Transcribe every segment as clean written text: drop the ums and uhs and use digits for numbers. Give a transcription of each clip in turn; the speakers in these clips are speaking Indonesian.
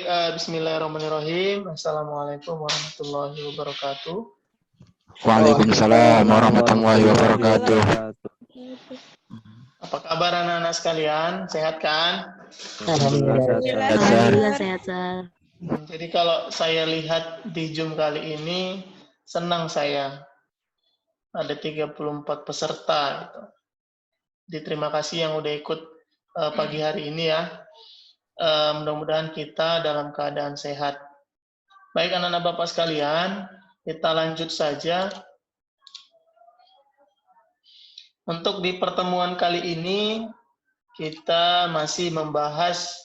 Baik, bismillahirrahmanirrahim. Assalamualaikum warahmatullahi wabarakatuh. Waalaikumsalam warahmatullahi wabarakatuh. Apa kabar anak-anak sekalian? Sehat kan? Alhamdulillah sehat. Jadi kalau saya lihat di Zoom kali ini, senang saya. Ada 34 peserta. Gitu. Jadi terima kasih yang udah ikut pagi hari ini ya. Mudah-mudahan kita dalam keadaan sehat. Baik anak-anak Bapak sekalian, kita lanjut saja. Untuk di pertemuan kali ini, kita masih membahas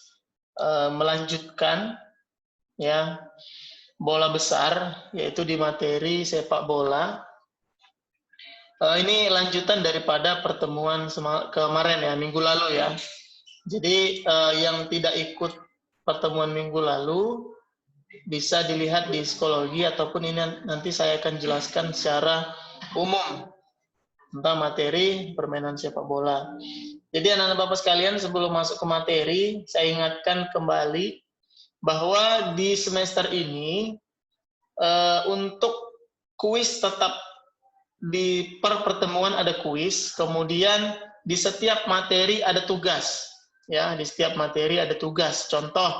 melanjutkan ya bola besar, yaitu di materi sepak bola. Ini lanjutan daripada pertemuan kemarin ya, minggu lalu ya. Jadi yang tidak ikut pertemuan minggu lalu bisa dilihat di psikologi ataupun ini nanti saya akan jelaskan secara umum tentang materi permainan sepak bola. Jadi anak-anak Bapak sekalian, sebelum masuk ke materi, saya ingatkan kembali bahwa di semester ini untuk kuis tetap di pertemuan ada kuis, kemudian di setiap materi ada tugas. Ya, di setiap materi ada tugas. Contoh,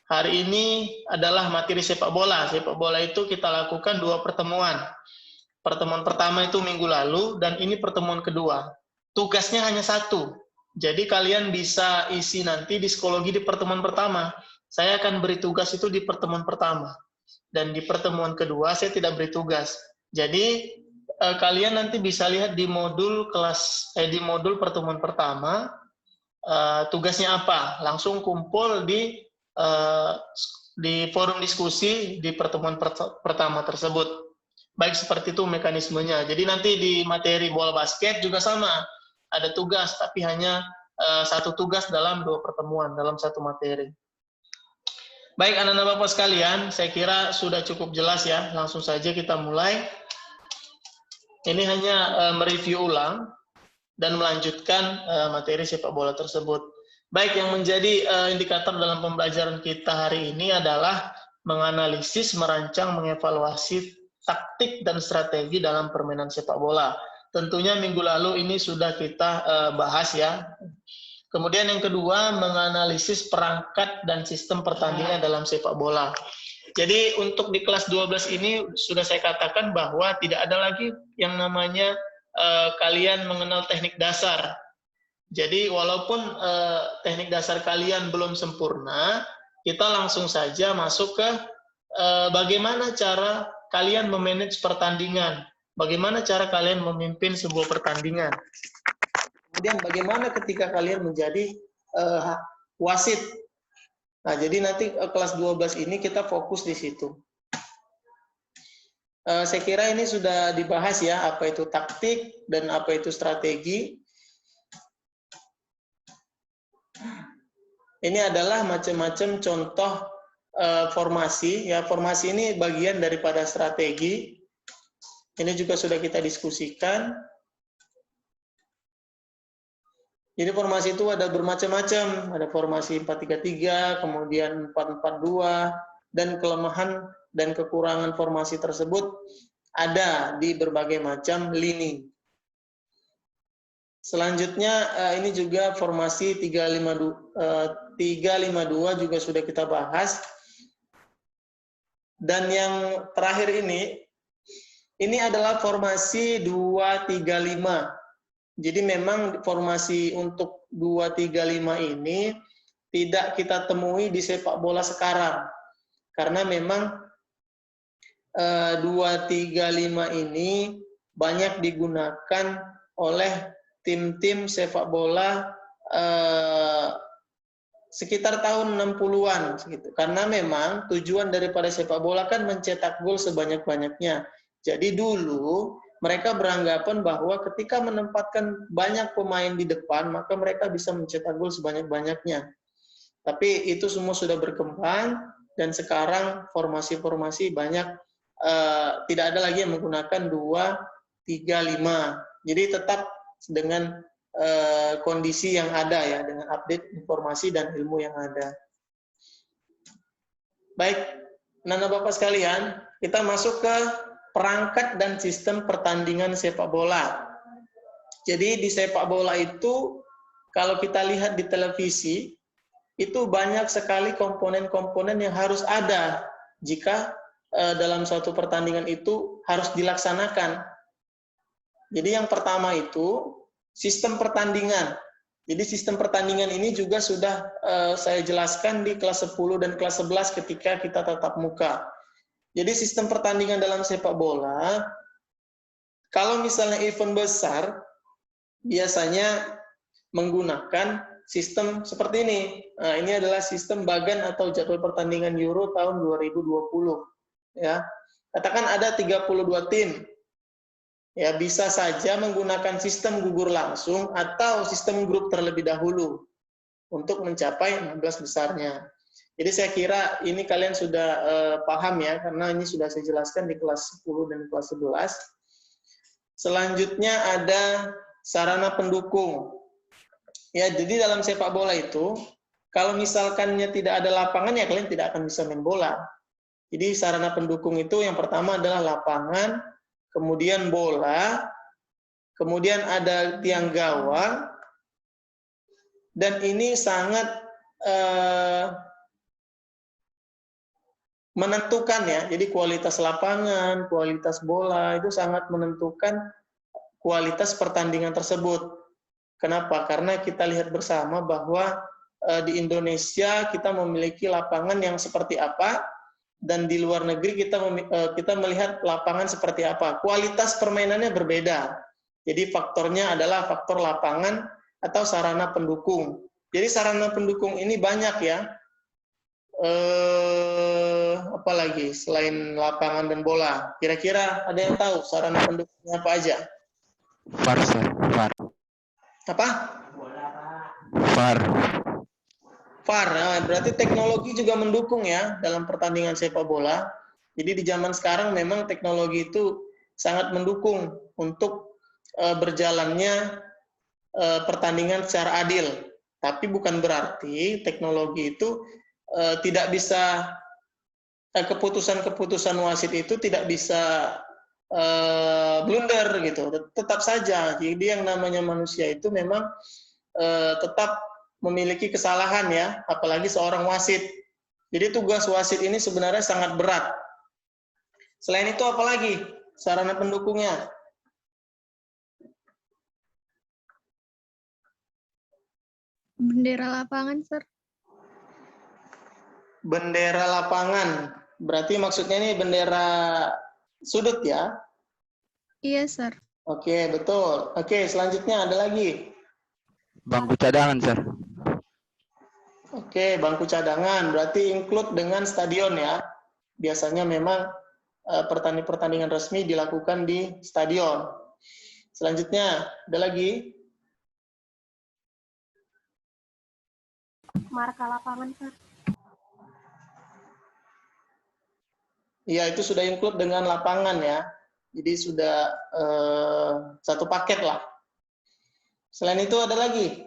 hari ini adalah materi sepak bola. Sepak bola itu kita lakukan 2 pertemuan. Pertemuan pertama itu minggu lalu, dan ini pertemuan kedua. Tugasnya hanya 1. Jadi kalian bisa isi nanti di psikologi di pertemuan pertama. Saya akan beri tugas itu di pertemuan pertama. Dan di pertemuan kedua saya tidak beri tugas. Jadi kalian nanti bisa lihat di modul di modul pertemuan pertama tugasnya apa. Langsung kumpul di forum diskusi di pertemuan pertama tersebut. Baik, seperti itu mekanismenya. Jadi nanti di materi bola basket juga sama. Ada tugas, tapi hanya 1 tugas dalam 2 pertemuan, dalam 1 materi. Baik, anak-anak Bapak sekalian, saya kira sudah cukup jelas ya. Langsung saja kita mulai. Ini hanya mereview ulang dan melanjutkan materi sepak bola tersebut. Baik, yang menjadi indikator dalam pembelajaran kita hari ini adalah menganalisis, merancang, mengevaluasi taktik dan strategi dalam permainan sepak bola. Tentunya minggu lalu ini sudah kita bahas ya. Kemudian yang kedua, menganalisis perangkat dan sistem pertandingan dalam sepak bola. Jadi untuk di kelas 12 ini sudah saya katakan bahwa tidak ada lagi yang namanya kalian mengenal teknik dasar. Jadi walaupun teknik dasar kalian belum sempurna, kita langsung saja masuk ke bagaimana cara kalian memanage pertandingan, bagaimana cara kalian memimpin sebuah pertandingan. Kemudian bagaimana ketika kalian menjadi wasit. Nah, jadi nanti kelas 12 ini kita fokus di situ. Saya kira ini sudah dibahas ya, apa itu taktik dan apa itu strategi. Ini adalah macam-macam contoh formasi. Ya, formasi ini bagian daripada strategi. Ini juga sudah kita diskusikan. Jadi formasi itu ada bermacam-macam, ada formasi 4-3-3, kemudian 4-4-2, dan kelemahan dan kekurangan formasi tersebut ada di berbagai macam lini. Selanjutnya ini juga formasi 3-5-2 juga sudah kita bahas. Dan yang terakhir ini adalah formasi 2-3-5. Jadi memang formasi untuk 2-3-5 ini tidak kita temui di sepak bola sekarang. Karena memang 2-3-5 ini banyak digunakan oleh tim-tim sepak bola sekitar tahun 60-an gitu. Karena memang tujuan daripada sepak bola kan mencetak gol sebanyak-banyaknya. Jadi dulu mereka beranggapan bahwa ketika menempatkan banyak pemain di depan, maka mereka bisa mencetak gol sebanyak-banyaknya. Tapi itu semua sudah berkembang, dan sekarang formasi-formasi banyak tidak ada lagi yang menggunakan 2-3-5. Jadi tetap dengan kondisi yang ada ya, dengan update informasi dan ilmu yang ada. Baik, Nana Bapak sekalian, kita masuk ke perangkat dan sistem pertandingan sepak bola. Jadi di sepak bola itu, kalau kita lihat di televisi, itu banyak sekali komponen-komponen yang harus ada jika dalam suatu pertandingan itu harus dilaksanakan. Jadi yang pertama itu sistem pertandingan. Jadi sistem pertandingan ini juga sudah saya jelaskan di kelas 10 dan kelas 11 ketika kita tatap muka. Jadi sistem pertandingan dalam sepak bola, kalau misalnya event besar, biasanya menggunakan sistem seperti ini. Nah, ini adalah sistem bagan atau jadwal pertandingan Euro tahun 2020. Ya, katakan ada 32 tim. Ya, bisa saja menggunakan sistem gugur langsung atau sistem grup terlebih dahulu untuk mencapai 16 besarnya. Jadi saya kira ini kalian sudah paham ya, karena ini sudah saya jelaskan di kelas 10 dan kelas 11. Selanjutnya ada sarana pendukung. Ya, jadi dalam sepak bola itu, kalau misalkannya tidak ada lapangan, ya kalian tidak akan bisa main bola. Jadi sarana pendukung itu yang pertama adalah lapangan, kemudian bola, kemudian ada tiang gawang, dan ini sangat menentukan ya. Jadi kualitas lapangan, kualitas bola itu sangat menentukan kualitas pertandingan tersebut. Kenapa? Karena kita lihat bersama bahwa di Indonesia kita memiliki lapangan yang seperti apa, dan di luar negeri kita melihat lapangan seperti apa. Kualitas permainannya berbeda. Jadi faktornya adalah faktor lapangan atau sarana pendukung. Jadi sarana pendukung ini banyak ya. Apalagi selain lapangan dan bola. Kira-kira ada yang tahu sarana pendukungnya apa aja? VAR, Sir. VAR. Apa? VAR. VAR, nah, berarti teknologi juga mendukung ya dalam pertandingan sepak bola. Jadi di zaman sekarang memang teknologi itu sangat mendukung untuk berjalannya pertandingan secara adil. Tapi bukan berarti teknologi itu tidak bisa, keputusan-keputusan wasit itu tidak bisa blunder gitu. Tetap saja, jadi yang namanya manusia itu memang tetap memiliki kesalahan ya, apalagi seorang wasit. Jadi tugas wasit ini sebenarnya sangat berat. Selain itu apalagi sarana pendukungnya? Bendera lapangan, Sir. Bendera lapangan. Berarti maksudnya ini bendera sudut ya? Iya, Sir. Oke, betul. Oke, selanjutnya ada lagi. Bangku cadangan, Sir. Oke, bangku cadangan. Berarti include dengan stadion ya. Biasanya memang pertandingan resmi dilakukan di stadion. Selanjutnya, ada lagi. Marka lapangan, Sir. Iya, itu sudah include dengan lapangan ya. Jadi sudah satu paket lah. Selain itu ada lagi.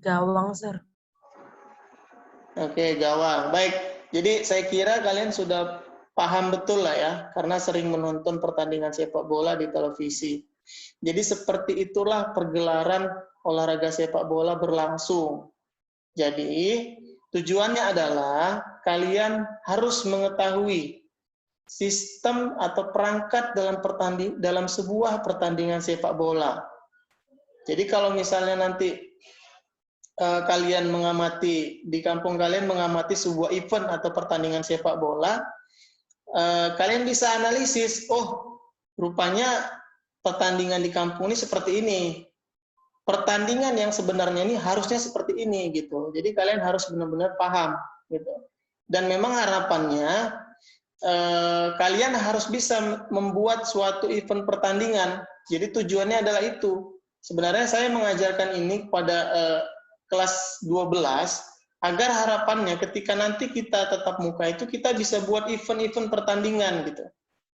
Gawang, Sir. Oke, gawang. Baik, jadi saya kira kalian sudah paham betul lah ya, karena sering menonton pertandingan sepak bola di televisi. Jadi seperti itulah pergelaran olahraga sepak bola berlangsung. Jadi tujuannya adalah kalian harus mengetahui sistem atau perangkat dalam sebuah pertandingan sepak bola. Jadi kalau misalnya nanti kalian mengamati di kampung kalian mengamati sebuah event atau pertandingan sepak bola, kalian bisa analisis, oh rupanya pertandingan di kampung ini seperti ini, pertandingan yang sebenarnya ini harusnya seperti ini gitu. Jadi kalian harus benar-benar paham gitu. Dan memang harapannya kalian harus bisa membuat suatu event pertandingan. Jadi tujuannya adalah itu. Sebenarnya saya mengajarkan ini pada kelas 12 agar harapannya ketika nanti kita tatap muka itu kita bisa buat event-event pertandingan gitu.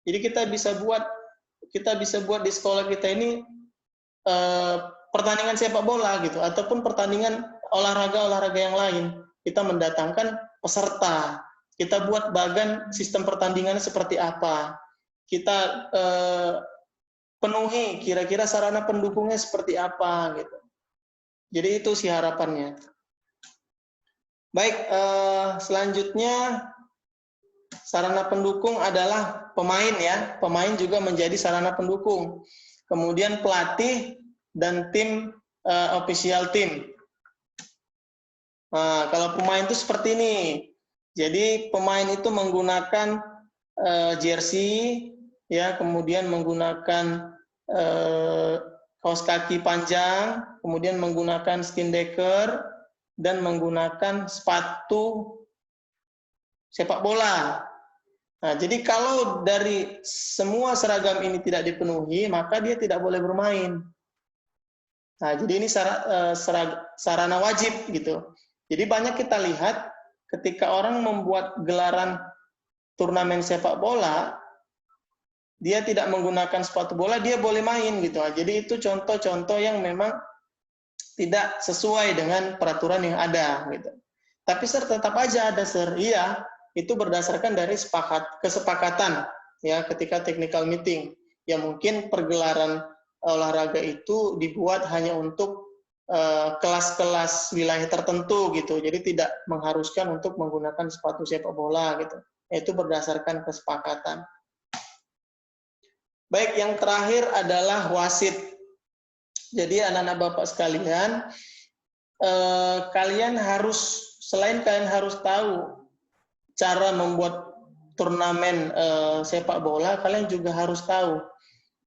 Jadi kita bisa buat di sekolah kita ini pertandingan sepak bola gitu, ataupun pertandingan olahraga yang lain. kita mendatangkan peserta, kita buat bagan sistem pertandingannya seperti apa, kita penuhi kira-kira sarana pendukungnya seperti apa gitu. Jadi itu sih harapannya. Baik, selanjutnya sarana pendukung adalah pemain ya. Pemain juga menjadi sarana pendukung. Kemudian pelatih dan tim official team. Nah, kalau pemain itu seperti ini. Jadi pemain itu menggunakan jersey ya, kemudian menggunakan kaos kaki panjang, kemudian menggunakan skin decker dan menggunakan sepatu sepak bola. Nah, jadi kalau dari semua seragam ini tidak dipenuhi, maka dia tidak boleh bermain. Nah, jadi ini sarana wajib gitu. Jadi banyak kita lihat ketika orang membuat gelaran turnamen sepak bola, dia tidak menggunakan sepatu bola, dia boleh main gitu. Jadi itu contoh-contoh yang memang tidak sesuai dengan peraturan yang ada gitu. Tapi Sir, tetap aja ada Sir. Iya, itu berdasarkan dari kesepakatan ya ketika technical meeting. Ya mungkin pergelaran olahraga itu dibuat hanya untuk kelas-kelas wilayah tertentu gitu. Jadi tidak mengharuskan untuk menggunakan sepatu sepak bola gitu. Itu berdasarkan kesepakatan. Baik, yang terakhir adalah wasit. Jadi anak-anak Bapak sekalian, kalian harus, selain kalian harus tahu cara membuat turnamen sepak bola, kalian juga harus tahu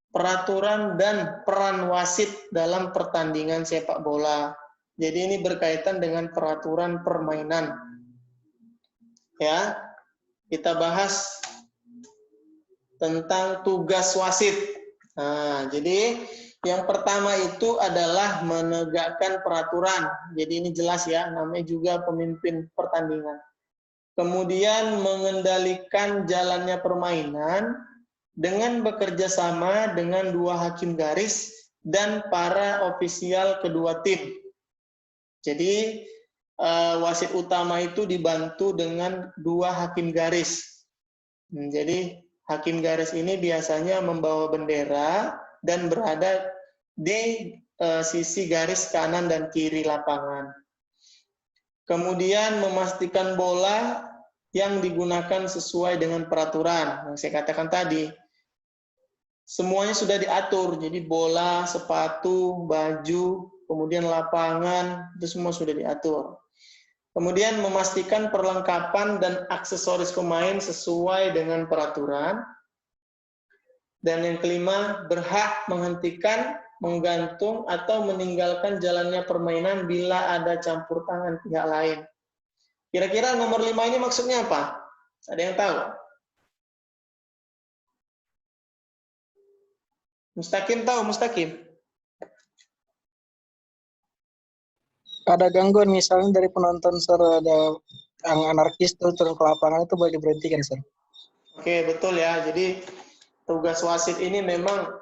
peraturan dan peran wasit dalam pertandingan sepak bola. Jadi ini berkaitan dengan peraturan permainan. Ya, kita bahas tentang tugas wasit. Nah, jadi yang pertama itu adalah menegakkan peraturan. Jadi ini jelas ya, namanya juga pemimpin pertandingan. Kemudian mengendalikan jalannya permainan dengan bekerja sama dengan dua hakim garis dan para ofisial kedua tim. Jadi wasit utama itu dibantu dengan dua hakim garis. Jadi hakim garis ini biasanya membawa bendera dan berada di sisi garis kanan dan kiri lapangan. Kemudian memastikan bola yang digunakan sesuai dengan peraturan yang saya katakan tadi. Semuanya sudah diatur, jadi bola, sepatu, baju, kemudian lapangan, itu semua sudah diatur. Kemudian memastikan perlengkapan dan aksesoris pemain sesuai dengan peraturan. Dan yang kelima, berhak menghentikan, menggantung, atau meninggalkan jalannya permainan bila ada campur tangan pihak lain. Kira-kira nomor 5 ini maksudnya apa? Ada yang tahu? Mustaqim tahu, Mustaqim? Ada gangguan misalnya dari penonton, Sir, ada yang anarkis turun ke lapangan, itu boleh diberhentikan, Sir. Oke, betul ya. Jadi tugas wasit ini memang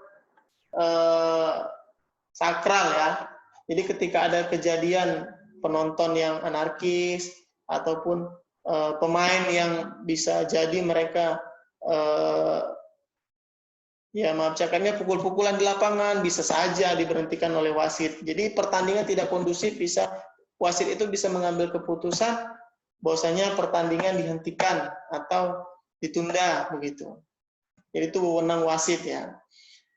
sakral ya. Jadi ketika ada kejadian penonton yang anarkis ataupun pemain yang bisa jadi mereka ya maaf cakapnya pukul-pukulan di lapangan, bisa saja diberhentikan oleh wasit. Jadi pertandingan tidak kondusif, wasit itu bisa mengambil keputusan bahwasanya pertandingan dihentikan atau ditunda begitu. Jadi itu wewenang wasit ya.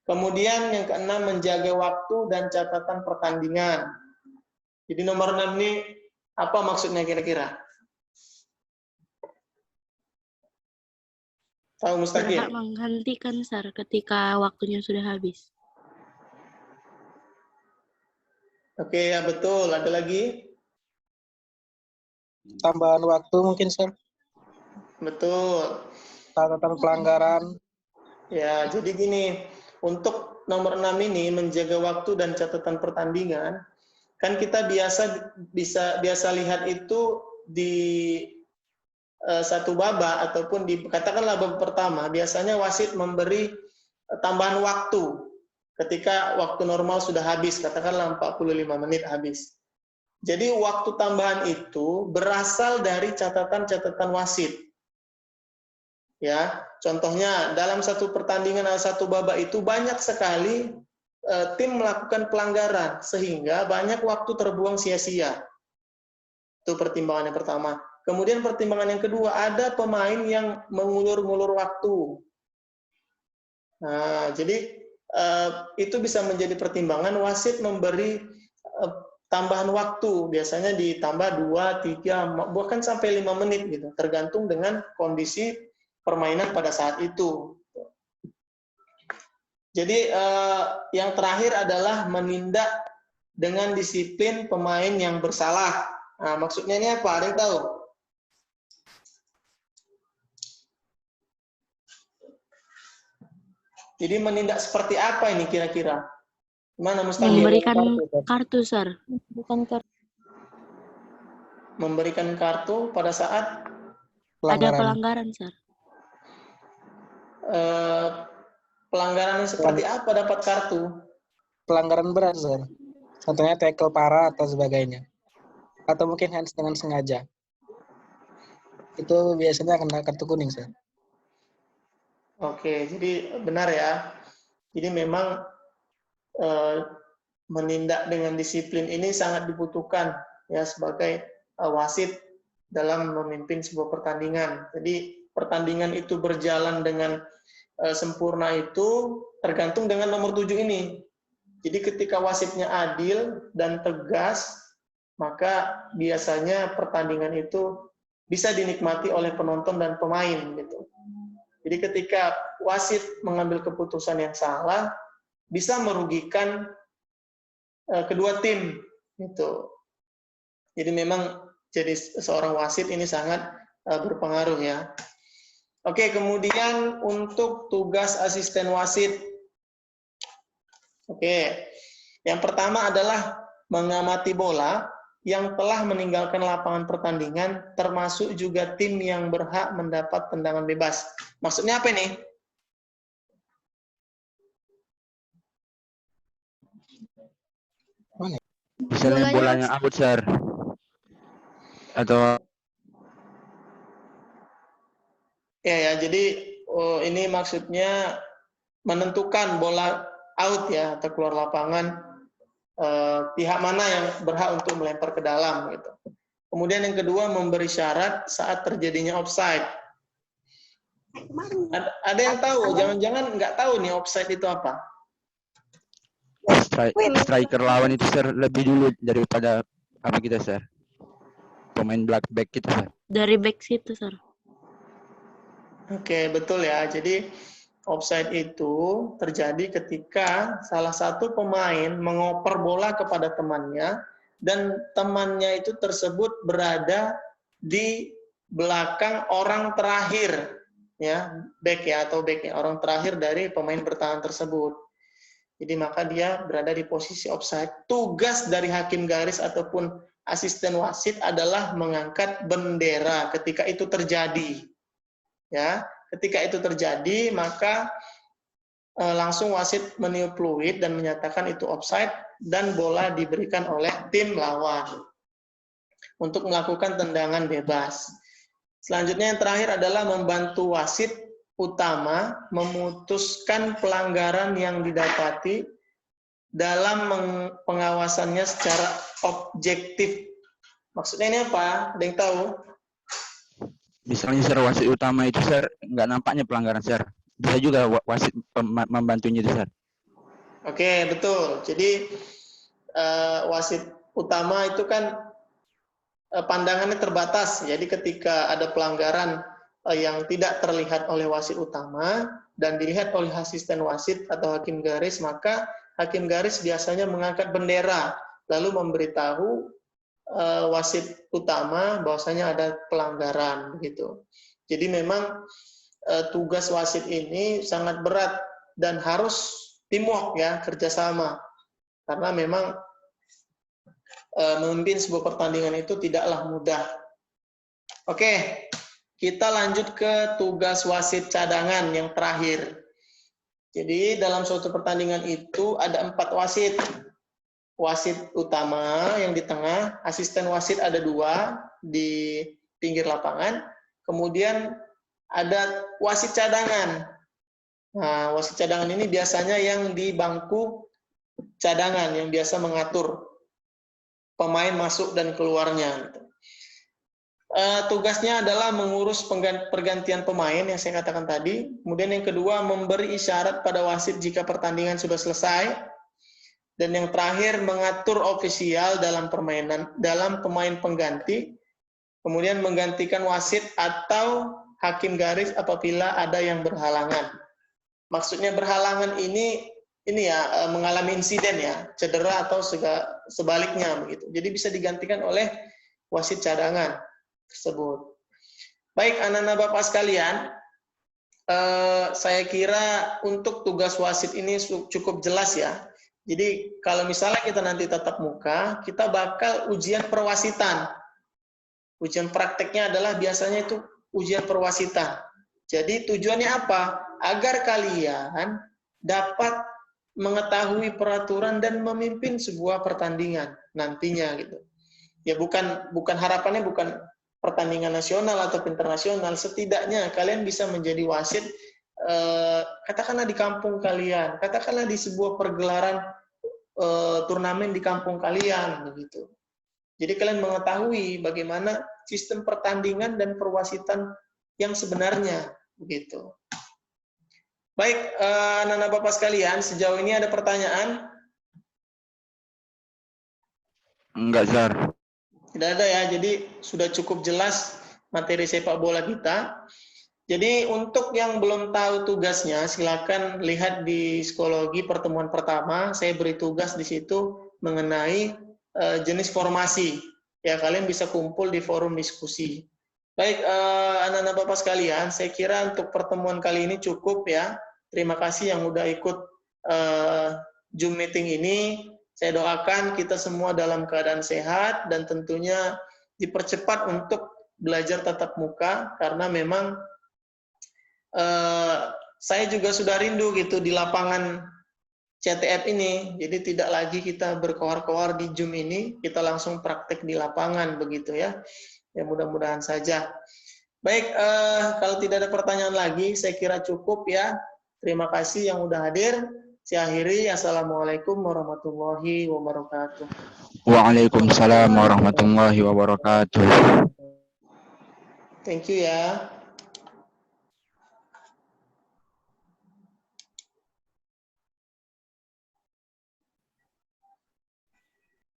Kemudian yang keenam, menjaga waktu dan catatan pertandingan. Jadi nomor 6 ini apa maksudnya kira-kira? Tahu Mustaqim? Berhak menghentikan, Sir, ketika waktunya sudah habis. Oke, ya betul. Ada lagi? Tambahan waktu mungkin, Sir. Betul. Catatan pelanggaran. Ya, jadi gini, untuk nomor 6 ini menjaga waktu dan catatan pertandingan, kan kita biasa lihat itu di satu babak ataupun di katakanlah babak pertama, biasanya wasit memberi tambahan waktu ketika waktu normal sudah habis, katakanlah 45 menit habis. Jadi waktu tambahan itu berasal dari catatan-catatan wasit. Ya, contohnya dalam satu pertandingan atau satu babak itu banyak sekali tim melakukan pelanggaran sehingga banyak waktu terbuang sia-sia. Itu pertimbangan yang pertama. Kemudian pertimbangan yang kedua, ada pemain yang mengulur-ngulur waktu. Nah, jadi itu bisa menjadi pertimbangan wasit memberi tambahan waktu, biasanya ditambah 2, 3, bahkan sampai 5 menit gitu, tergantung dengan kondisi permainan pada saat itu. Jadi yang terakhir adalah menindak dengan disiplin pemain yang bersalah. Nah, maksudnya ini apa? Ada yang tahu? Jadi menindak seperti apa ini kira-kira? Mana Mustaqim? Memberikan kartu, Sir. Bukan kartu. Memberikan kartu pada saat Ada pelanggaran, Sir. pelanggaran seperti apa dapat kartu? Pelanggaran berat, Sir. Contohnya tackle parah atau sebagainya. Atau mungkin hands dengan sengaja. Itu biasanya kena kartu kuning, Sir. Oke, jadi benar ya. Jadi memang menindak dengan disiplin ini sangat dibutuhkan ya sebagai wasit dalam memimpin sebuah pertandingan. Jadi pertandingan itu berjalan dengan sempurna itu tergantung dengan nomor 7 ini. Jadi ketika wasitnya adil dan tegas, maka biasanya pertandingan itu bisa dinikmati oleh penonton dan pemain gitu. Jadi ketika wasit mengambil keputusan yang salah, bisa merugikan kedua tim gitu. Jadi memang jadi seorang wasit ini sangat berpengaruh ya. Oke, kemudian untuk tugas asisten wasit. Oke, yang pertama adalah mengamati bola yang telah meninggalkan lapangan pertandingan, termasuk juga tim yang berhak mendapat tendangan bebas. Maksudnya apa ini? Misalnya bolanya out, Sir. Atau Ya, jadi ini maksudnya menentukan bola out ya atau keluar lapangan, pihak mana yang berhak untuk melempar ke dalam gitu. Kemudian yang kedua memberi syarat saat terjadinya offside. Ada yang tahu? Jangan-jangan nggak tahu nih offside itu apa? striker lawan itu, Sir, lebih dulu daripada apa kita, Sir. Pemain back kita, Sir. Dari back situ, Sir. Oke, betul ya. Jadi offside itu terjadi ketika salah satu pemain mengoper bola kepada temannya dan temannya itu tersebut berada di belakang orang terakhir ya, back ya atau backnya orang terakhir dari pemain bertahan tersebut. Jadi maka dia berada di posisi offside. Tugas dari hakim garis ataupun asisten wasit adalah mengangkat bendera ketika itu terjadi. Ya, ketika itu terjadi maka langsung wasit meniup fluid dan menyatakan itu offside dan bola diberikan oleh tim lawan untuk melakukan tendangan bebas. Selanjutnya yang terakhir adalah membantu wasit utama memutuskan pelanggaran yang didapati dalam pengawasannya secara objektif. Maksudnya ini apa? Ada yang tahu? Misalnya, Sir, wasit utama itu, Sir, nggak nampaknya pelanggaran, Sir. Bisa juga wasit membantunya itu, Sir. Oke, betul. Jadi wasit utama itu kan pandangannya terbatas. Jadi ketika ada pelanggaran yang tidak terlihat oleh wasit utama dan dilihat oleh asisten wasit atau hakim garis, maka hakim garis biasanya mengangkat bendera lalu memberitahu wasit utama bahwasanya ada pelanggaran begitu. Jadi memang tugas wasit ini sangat berat dan harus teamwork ya, kerjasama. Karena memang memimpin sebuah pertandingan itu tidaklah mudah. Oke, kita lanjut ke tugas wasit cadangan yang terakhir. Jadi dalam suatu pertandingan itu ada 4 wasit. wasit utama yang di tengah, asisten wasit ada 2 di pinggir lapangan, kemudian ada wasit cadangan. Nah, wasit cadangan ini biasanya yang di bangku cadangan, yang biasa mengatur pemain masuk dan keluarnya. Tugasnya adalah mengurus pergantian pemain yang saya katakan tadi. Kemudian yang kedua, memberi isyarat pada wasit jika pertandingan sudah selesai. Dan yang terakhir, mengatur ofisial dalam permainan, dalam pemain pengganti. Kemudian menggantikan wasit atau hakim garis apabila ada yang berhalangan. Maksudnya berhalangan ini ya mengalami insiden ya, cedera atau sebaliknya begitu. Jadi bisa digantikan oleh wasit cadangan tersebut. Baik, anak-anak Bapak sekalian, saya kira untuk tugas wasit ini cukup jelas ya. Jadi kalau misalnya kita nanti tatap muka, kita bakal ujian perwasitan. Ujian prakteknya adalah biasanya itu ujian perwasitan. Jadi tujuannya apa? Agar kalian dapat mengetahui peraturan dan memimpin sebuah pertandingan nantinya gitu. Ya bukan harapannya bukan pertandingan nasional atau internasional, setidaknya kalian bisa menjadi wasit katakanlah di kampung kalian, katakanlah di sebuah pergelaran turnamen di kampung kalian begitu. Jadi kalian mengetahui bagaimana sistem pertandingan dan perwasitan yang sebenarnya begitu. Baik, anak-anak Bapak sekalian, sejauh ini ada pertanyaan? Enggak, Sar. Tidak ada ya, jadi sudah cukup jelas materi sepak bola kita. Jadi untuk yang belum tahu tugasnya, silakan lihat di psikologi pertemuan pertama. Saya beri tugas di situ mengenai jenis formasi. Ya, kalian bisa kumpul di forum diskusi. Baik, anak-anak Bapak sekalian, saya kira untuk pertemuan kali ini cukup ya. Terima kasih yang udah ikut Zoom meeting ini. Saya doakan kita semua dalam keadaan sehat dan tentunya dipercepat untuk belajar tatap muka karena memang saya juga sudah rindu gitu di lapangan CTF ini. Jadi tidak lagi kita berkoar-koar di Zoom ini, kita langsung praktek di lapangan begitu ya. Ya mudah-mudahan saja. Baik, kalau tidak ada pertanyaan lagi, saya kira cukup ya. Terima kasih yang udah hadir. Saya akhiri. Assalamualaikum warahmatullahi wabarakatuh. Waalaikumsalam warahmatullahi wabarakatuh. Thank you ya.